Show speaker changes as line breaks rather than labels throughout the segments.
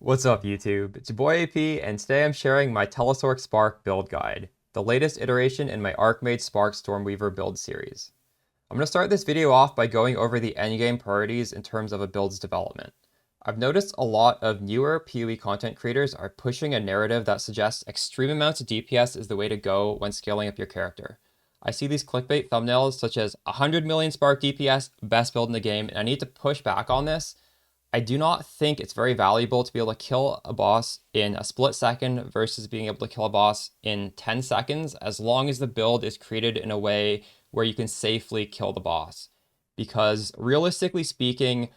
What's up, YouTube? It's your boy AP, and today I'm sharing my TELESORC Spark build guide, the latest iteration in my Archmage Spark Stormweaver build series. I'm going to start this video off by going over the endgame priorities in terms of a build's development. I've noticed a lot of newer PoE content creators are pushing a narrative that suggests extreme amounts of DPS is the way to go when scaling up your character. I see these clickbait thumbnails such as 100 million Spark DPS, best build in the game, and I need to push back on this. I do not think it's very valuable to be able to kill a boss in a split second versus being able to kill a boss in 10 seconds, as long as the build is created in a way where you can safely kill the boss. Because realistically speaking,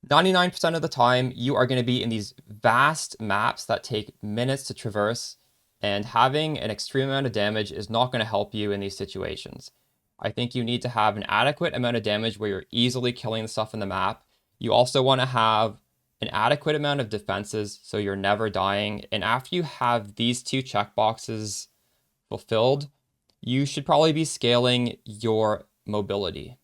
99% of the time, you are going to be in these vast maps that take minutes to traverse, and having an extreme amount of damage is not going to help you in these situations. I think you need to have an adequate amount of damage where you're easily killing the stuff in the map. You also want to have an adequate amount of defenses so you're never dying. And after you have these two checkboxes fulfilled, you should probably be scaling your mobility.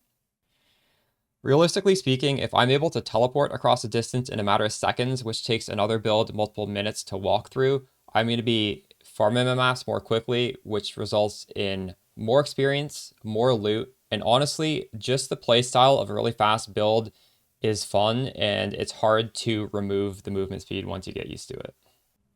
Realistically speaking, if I'm able to teleport across a distance in a matter of seconds, which takes another build multiple minutes to walk through, I'm going to be farming my maps more quickly, which results in more experience, more loot, and honestly, just the playstyle of a really fast build is fun, and it's hard to remove the movement speed once you get used to it.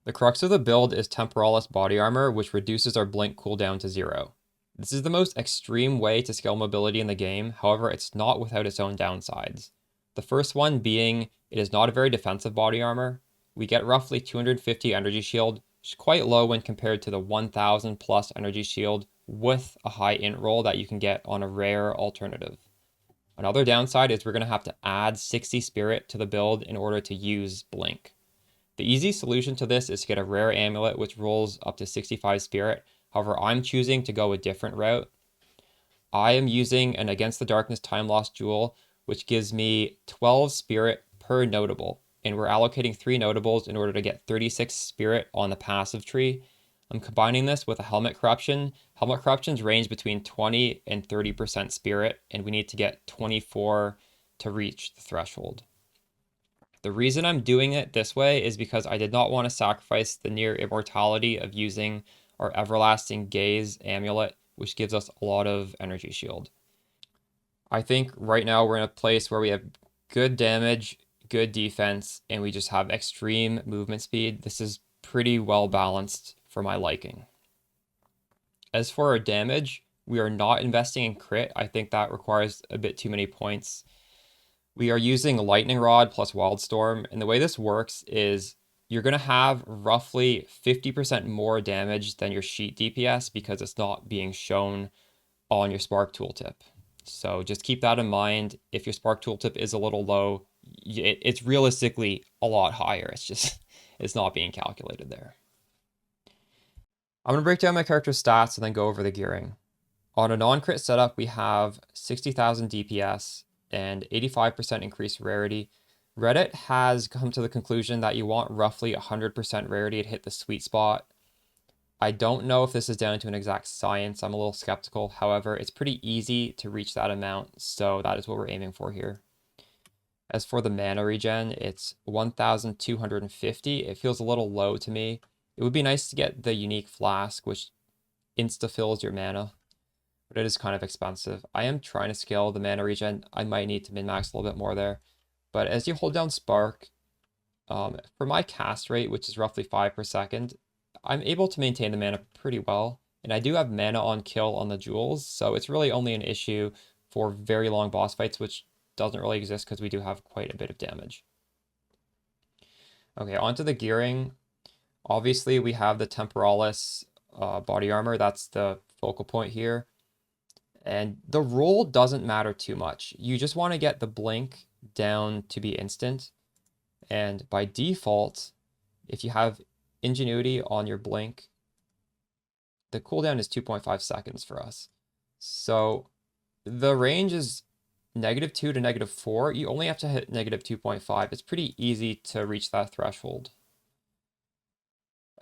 The crux of the build is Temporalis body armor, which reduces our blink cooldown to 0. This is the most extreme way to scale mobility in the game, however, it's not without its own downsides. The first one being, it is not a very defensive body armor. We get roughly 250 energy shield, which is quite low when compared to the 1000 plus energy shield with a high int roll that you can get on a rare alternative. Another downside is we're going to have to add 60 spirit to the build in order to use blink. The easy solution to this is to get a rare amulet which rolls up to 65 spirit. However, I'm choosing to go a different route. I am using an Against the Darkness Time Lost Jewel, which gives me 12 spirit per notable. And we're allocating 3 notables in order to get 36 spirit on the passive tree. I'm combining this with a Helmet Corruption. Helmet Corruptions range between 20 and 30% spirit, and we need to get 24 to reach the threshold. The reason I'm doing it this way is because I did not want to sacrifice the near immortality of using our Everlasting Gaze amulet, which gives us a lot of energy shield. I think right now we're in a place where we have good damage, good defense, and we just have extreme movement speed. This is pretty well balanced for my liking. As for our damage, we are not investing in crit. I think that requires a bit too many points. We are using Lightning Rod plus Wildstorm, and the way this works is you're going to have roughly 50% more damage than your sheet DPS because it's not being shown on your Spark tooltip. So just keep that in mind. If your Spark tooltip is a little low, it's realistically a lot higher. It's not being calculated there. I'm going to break down my character's stats and then go over the gearing. On a non-crit setup, we have 60,000 DPS and 85% increased rarity. Reddit has come to the conclusion that you want roughly 100% rarity to hit the sweet spot. I don't know if this is down to an exact science. I'm a little skeptical. However, it's pretty easy to reach that amount, so that is what we're aiming for here. As for the mana regen, it's 1,250. It feels a little low to me. It would be nice to get the unique flask, which insta-fills your mana, but it is kind of expensive. I am trying to scale the mana regen. I might need to min-max a little bit more there. But as you hold down Spark, for my cast rate, which is roughly 5 per second, I'm able to maintain the mana pretty well. And I do have mana on kill on the jewels, so it's really only an issue for very long boss fights, which doesn't really exist because we do have quite a bit of damage. Okay, onto the gearing. Obviously, we have the Temporalis body armor. That's the focal point here. And the roll doesn't matter too much. You just want to get the blink down to be instant. And by default, if you have Ingenuity on your blink, the cooldown is 2.5 seconds for us. So the range is -2 to -4. You only have to hit -2.5. It's pretty easy to reach that threshold.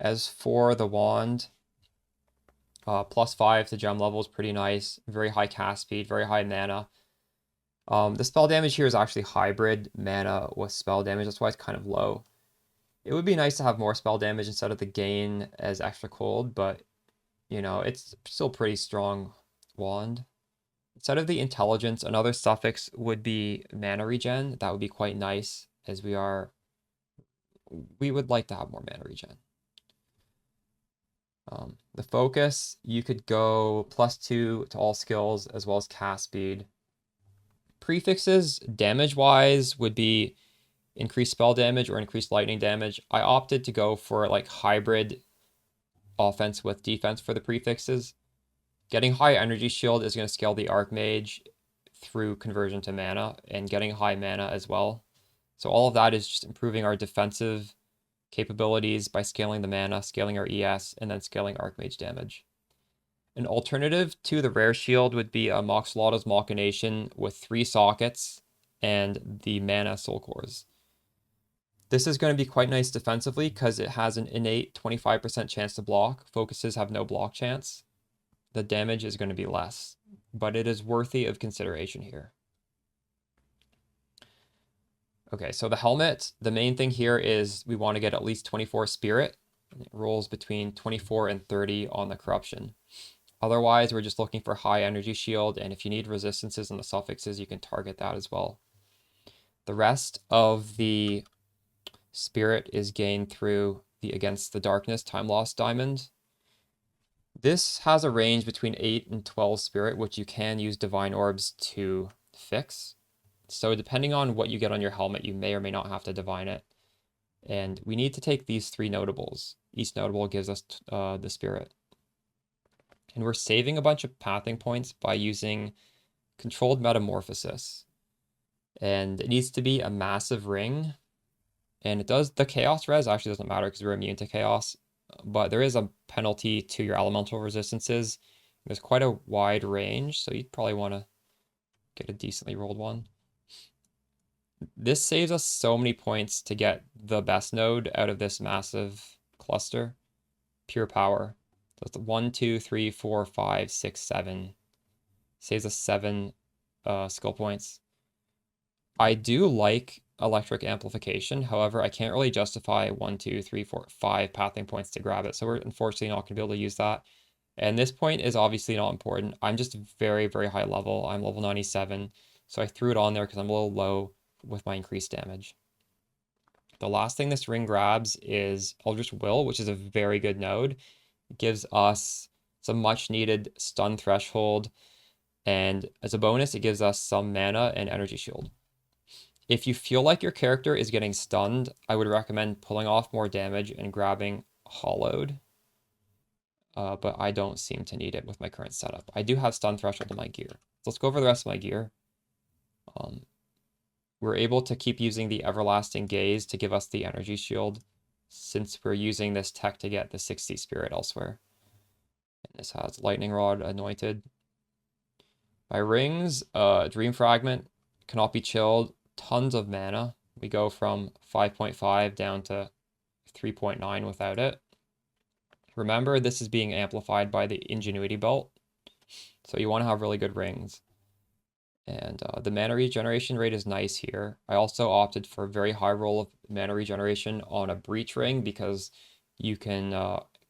As for the wand, +5 to gem level is pretty nice. Very high cast speed, very high mana. The spell damage here is actually hybrid mana with spell damage. That's why it's kind of low. It would be nice to have more spell damage instead of the gain as extra cold, but you know, it's still pretty strong wand. Instead of the intelligence, another suffix would be mana regen. That would be quite nice, as we would like to have more mana regen. The focus, you could go +2 to all skills as well as cast speed. Prefixes, damage-wise, would be increased spell damage or increased lightning damage. I opted to go for like hybrid offense with defense for the prefixes. Getting high energy shield is going to scale the Archmage through conversion to mana and getting high mana as well. So all of that is just improving our defensive capabilities by scaling the mana, scaling our ES, and then scaling Archmage damage. An alternative to the rare shield would be a Moxolotl's Machination with 3 sockets and the mana soul cores. This is going to be quite nice defensively because it has an innate 25% chance to block. Focuses have no block chance. The damage is going to be less, but it is worthy of consideration here. Okay, so the helmet, the main thing here is we want to get at least 24 spirit. It rolls between 24 and 30 on the corruption. Otherwise, we're just looking for high energy shield, and if you need resistances on the suffixes, you can target that as well. The rest of the spirit is gained through the Against the Darkness Time Lost Diamond. This has a range between 8 and 12 spirit, which you can use Divine Orbs to fix. So depending on what you get on your helmet, you may or may not have to divine it. And we need to take these 3 notables. Each notable gives us the spirit. And we're saving a bunch of pathing points by using Controlled Metamorphosis. And it needs to be a massive ring. And it does, the chaos res actually doesn't matter because we're immune to chaos. But there is a penalty to your elemental resistances. There's quite a wide range, so you'd probably want to get a decently rolled one. This saves us so many points to get the best node out of this massive cluster. Pure power. So it's 1, 2, 3, 4, 5, 6, 7. Saves us 7 skill points. I do like electric amplification. However, I can't really justify 1, 2, 3, 4, 5 pathing points to grab it. So we're unfortunately not going to be able to use that. And this point is obviously not important. I'm just very, very high level. I'm level 97. So I threw it on there because I'm a little low with my increased damage. The last thing this ring grabs is Eldritch Will, which is a very good node. It gives us some much needed stun threshold. And as a bonus, it gives us some mana and energy shield. If you feel like your character is getting stunned, I would recommend pulling off more damage and grabbing Hollowed. But I don't seem to need it with my current setup. I do have stun threshold in my gear. So let's go over the rest of my gear. We're able to keep using the Everlasting Gaze to give us the energy shield, since we're using this tech to get the 60 spirit elsewhere. And this has Lightning Rod anointed. My rings, Dream Fragment, cannot be chilled, tons of mana. We go from 5.5 down to 3.9 without it. Remember, this is being amplified by the Ingenuity Belt, so you want to have really good rings. And the mana regeneration rate is nice here. I also opted for a very high roll of mana regeneration on a Breach Ring because you can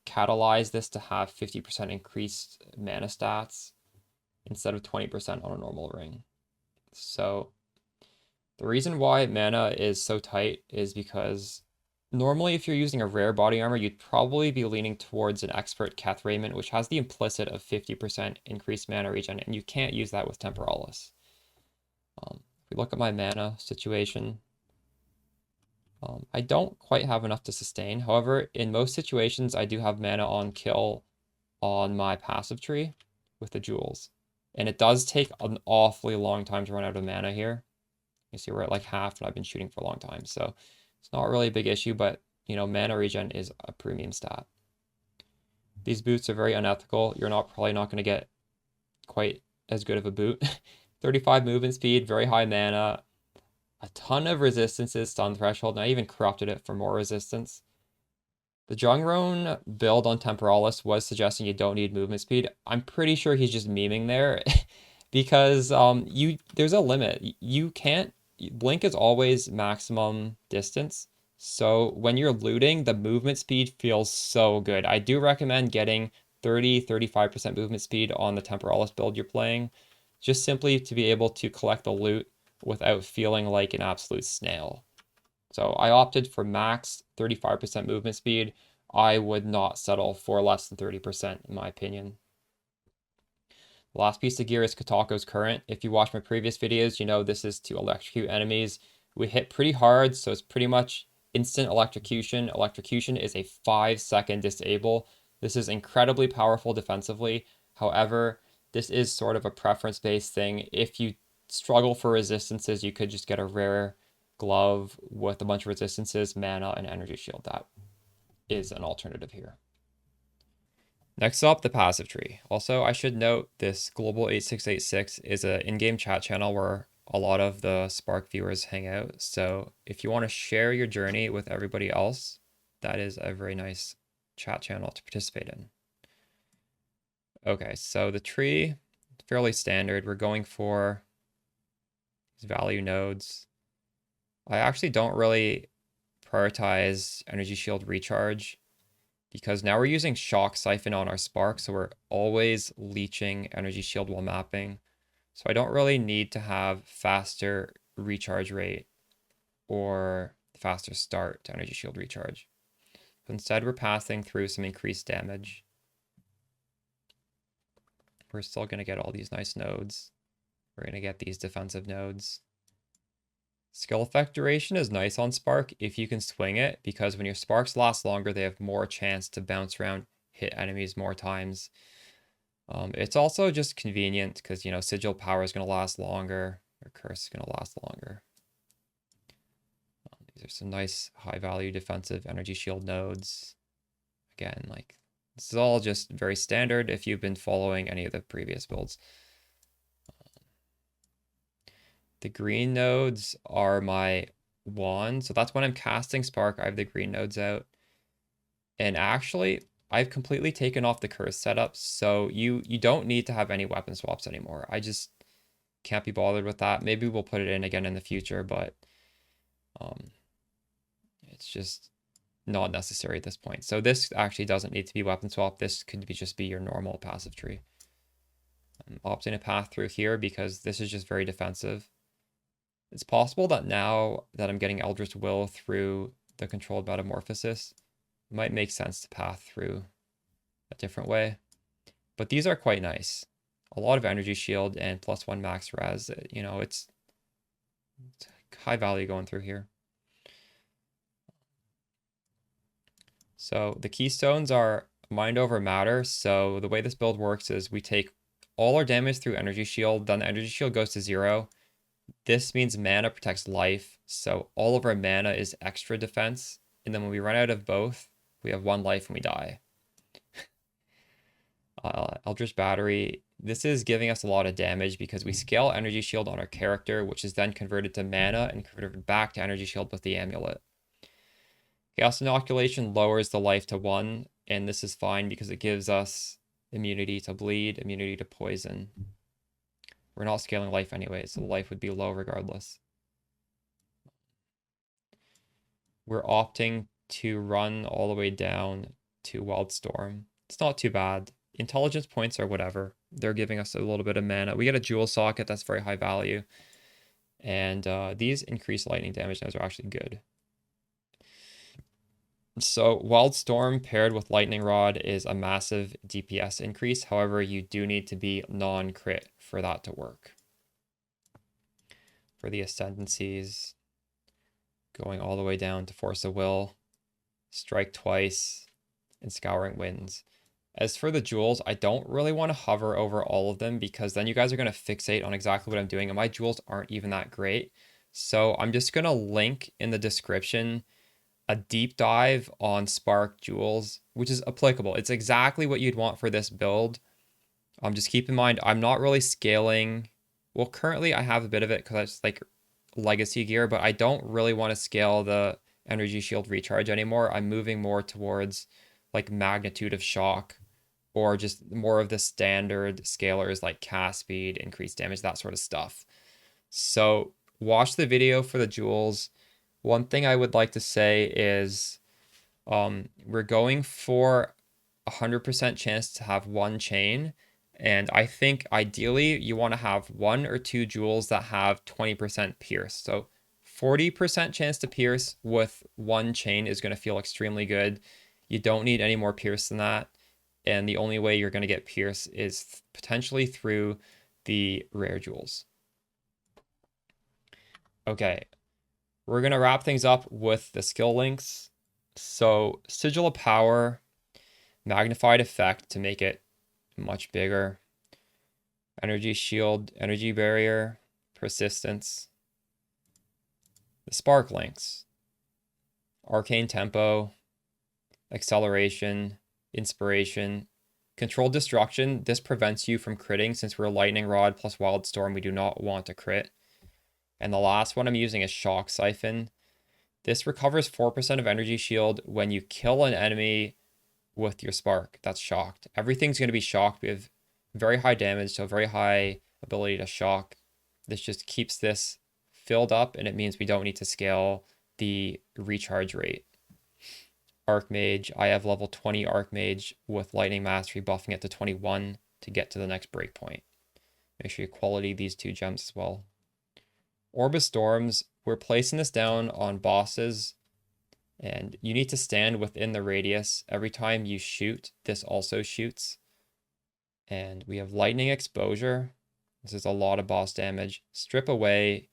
catalyze this to have 50% increased mana stats instead of 20% on a normal ring. So the reason why mana is so tight is because normally if you're using a rare body armor, you'd probably be leaning towards an Expert Keth Raiment, which has the implicit of 50% increased mana regen, and you can't use that with Temporalis. If we look at my mana situation, I don't quite have enough to sustain. However, in most situations, I do have mana on kill on my passive tree with the jewels. And it does take an awfully long time to run out of mana here. You see we're at like half and I've been shooting for a long time. So it's not really a big issue, but you know, mana regen is a premium stat. These boots are very unethical. You're probably not going to get quite as good of a boot. 35 movement speed, very high mana, a ton of resistances, stun threshold, and I even corrupted it for more resistance. The Jungroan build on Temporalis was suggesting you don't need movement speed. I'm pretty sure he's just memeing there because there's a limit. You can't, Blink is always maximum distance, So when you're looting, the movement speed feels so good. I do recommend getting 35% movement speed on the Temporalis build you're playing, just simply to be able to collect the loot without feeling like an absolute snail. So I opted for max 35% movement speed. I would not settle for less than 30% in my opinion. The last piece of gear is Kotako's Current. If you watch my previous videos, you know this is to electrocute enemies. We hit pretty hard, so it's pretty much instant electrocution. Electrocution is a 5-second disable. This is incredibly powerful defensively. However, this is sort of a preference-based thing. If you struggle for resistances, you could just get a rare glove with a bunch of resistances, mana, and energy shield. That is an alternative here. Next up, the passive tree. Also, I should note this Global 8686 is an in-game chat channel where a lot of the Spark viewers hang out. So if you want to share your journey with everybody else, that is a very nice chat channel to participate in. Okay, so the tree, fairly standard. We're going for these value nodes. I actually don't really prioritize energy shield recharge, because now we're using Shock Siphon on our Spark, so we're always leeching Energy Shield while mapping. So I don't really need to have faster recharge rate or faster start to Energy Shield recharge. But instead, we're passing through some increased damage. We're still going to get all these nice nodes. We're going to get these defensive nodes. Skill effect duration is nice on Spark if you can swing it, because when your Sparks last longer, they have more chance to bounce around, hit enemies more times. It's also just convenient because, you know, Sigil Power is going to last longer, or Curse is going to last longer. These are some nice high-value defensive energy shield nodes. Again, like, this is all just very standard if you've been following any of the previous builds. The green nodes are my wand, so that's when I'm casting Spark, I have the green nodes out. And actually, I've completely taken off the curse setup, so you don't need to have any weapon swaps anymore. I just can't be bothered with that. Maybe we'll put it in again in the future, but it's just not necessary at this point. So this actually doesn't need to be weapon swap. This could just be your normal passive tree. I'm opting a path through here because this is just very defensive. It's possible that now that I'm getting Eldritch Will through the controlled metamorphosis, it might make sense to path through a different way. But these are quite nice. A lot of energy shield and +1 max res. You know, it's high value going through here. So the keystones are mind over matter. So the way this build works is we take all our damage through energy shield, then the energy shield goes to 0. This means mana protects life, so all of our mana is extra defense, and then when we run out of both, we have 1 life and we die. Eldritch Battery, this is giving us a lot of damage because we scale Energy Shield on our character, which is then converted to mana and converted back to Energy Shield with the amulet. Chaos Inoculation lowers the life to 1, and this is fine because it gives us immunity to bleed, immunity to poison. We're not scaling life anyway, so life would be low regardless. We're opting to run all the way down to Wildstorm. It's not too bad. Intelligence points are whatever. They're giving us a little bit of mana. We get a Jewel Socket, that's very high value. And these increased lightning damage nodes are actually good. So Wildstorm paired with Lightning Rod is a massive DPS increase. However, you do need to be non-crit for that to work. For the Ascendancies, going all the way down to Force of Will, Strike Twice, and Scouring Winds. As for the jewels, I don't really want to hover over all of them because then you guys are going to fixate on exactly what I'm doing, and my jewels aren't even that great. So I'm just going to link in the description a deep dive on Spark jewels, which is applicable. It's exactly what you'd want for this build. Just keep in mind, I'm not really scaling. Well, currently I have a bit of it because it's like legacy gear, but I don't really want to scale the energy shield recharge anymore. I'm moving more towards like magnitude of shock or just more of the standard scalers like cast speed, increased damage, that sort of stuff. So watch the video for the jewels. One thing I would like to say is we're going for 100% chance to have one chain. And I think ideally you want to have 1 or 2 jewels that have 20% pierce. So 40% chance to pierce with one chain is going to feel extremely good. You don't need any more pierce than that. And the only way you're going to get pierce is potentially through the rare jewels. Okay, we're going to wrap things up with the skill links. So Sigil of Power, magnified effect to make it much bigger. Energy shield, energy barrier, persistence. The spark links. Arcane tempo, acceleration, inspiration, controlled destruction. This prevents you from critting since we're lightning rod plus wild storm. We do not want to crit. And the last one I'm using is shock siphon. This recovers 4% of energy shield when you kill an enemy with your spark that's shocked. Everything's going to be shocked. We have very high damage, so very high ability to shock. This just keeps this filled up, and it means we don't need to scale the recharge rate. Archmage, I have level 20 Archmage with Lightning Mastery buffing it to 21 to get to the next breakpoint. Make sure you quality these 2 gems as well. Orb of Storms, we're placing this down on bosses, and you need to stand within the radius. Every time you shoot, this also shoots. And we have Lightning Exposure. This is a lot of boss damage. Strip Away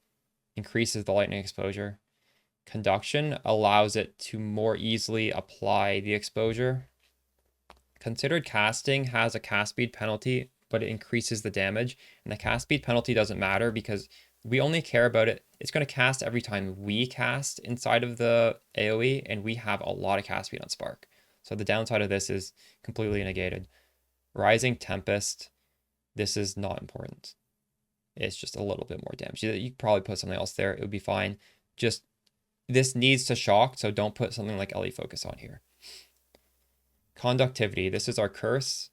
increases the lightning exposure. Conduction allows it to more easily apply the exposure. Considered Casting has a cast speed penalty, but it increases the damage. And the cast speed penalty doesn't matter because we only care about it. It's going to cast every time we cast inside of the AoE, and we have a lot of cast speed on Spark. So the downside of this is completely negated. Rising Tempest, this is not important. It's just a little bit more damage. You could probably put something else there. It would be fine. Just, this needs to shock, so don't put something like LE Focus on here. Conductivity, this is our curse.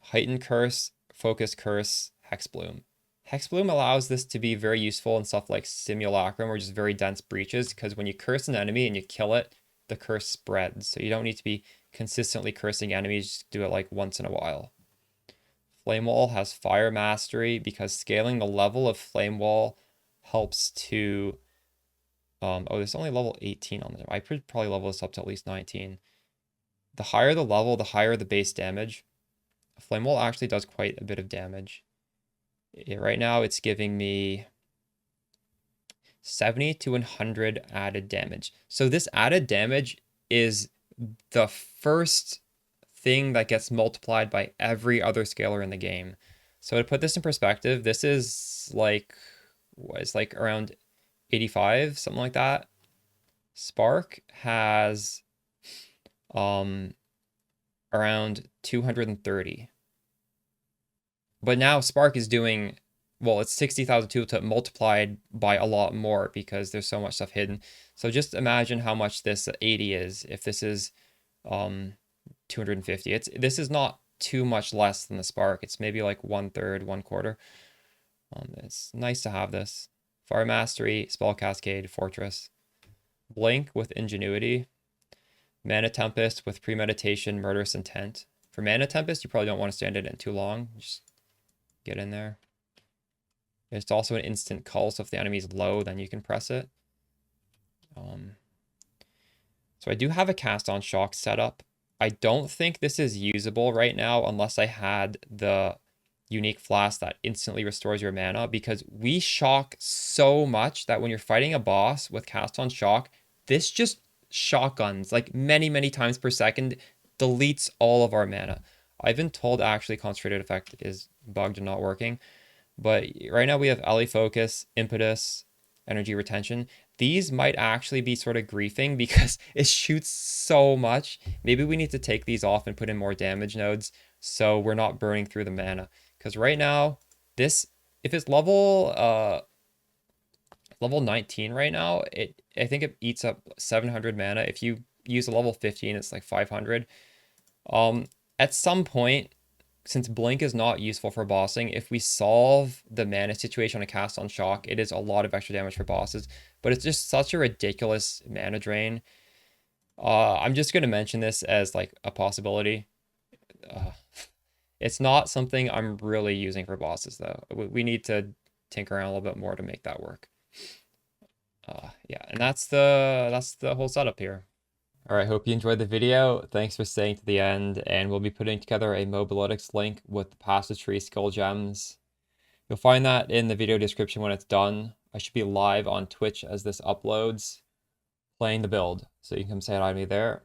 Heightened Curse, Focus Curse, Hex Bloom. Hex Bloom allows this to be very useful in stuff like Simulacrum or just very dense breaches, because when you curse an enemy and you kill it, the curse spreads. So you don't need to be consistently cursing enemies, just do it like once in a while. Flame Wall has Fire Mastery because scaling the level of Flame Wall helps to... oh, there's only level 18 on there. I could probably level this up to at least 19. The higher the level, the higher the base damage. Flame Wall actually does quite a bit of damage. Right now, it's giving me 70 to 100 added damage. So this added damage is the first thing that gets multiplied by every other scaler in the game. So to put this in perspective, this is like, what, it's like around 85, something like that. Spark has around 230. But now Spark is doing, well, it's 60,000 tooltip multiplied by a lot more because there's so much stuff hidden. So just imagine how much this 80 is if this is 250. This is not too much less than the Spark. It's maybe like 1/3, 1/4. It's nice to have this. Fire Mastery, Spell Cascade, Fortress. Blink with Ingenuity. Mana Tempest with Premeditation, Murderous Intent. For Mana Tempest, you probably don't want to stand it in too long. Just get in there. It's also an instant cull, so if the enemy's low, then you can press it. So I do have a cast on shock setup. I don't think this is usable right now unless I had the unique flask that instantly restores your mana, because we shock so much that when you're fighting a boss with cast on shock, this just shotguns like many times per second, deletes all of our mana. I've been told actually Concentrated Effect is bugged and not working, but right now we have LE Focus, Impetus, Energy Retention. These might actually be sort of griefing because it shoots so much. Maybe we need to take these off and put in more damage nodes so we're not burning through the mana. Because right now, this, if it's level 19 right now, I think it eats up 700 mana. If you use a level 15, it's like 500. At some point, since Blink is not useful for bossing, if we solve the mana situation on a cast on Shock, it is a lot of extra damage for bosses, but it's just such a ridiculous mana drain. I'm just going to mention this as like a possibility. Uh, it's not something I'm really using for bosses though. We need to tinker around a little bit more to make that work. Yeah, and that's the whole setup here. All right, hope you enjoyed the video. Thanks for staying to the end, and we'll be putting together a Mobalytics link with the Passage Tree skill gems. You'll find that in the video description when it's done. I should be live on Twitch as this uploads, playing the build, so you can come say hi to me there.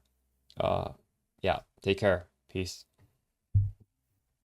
Yeah, take care. Peace.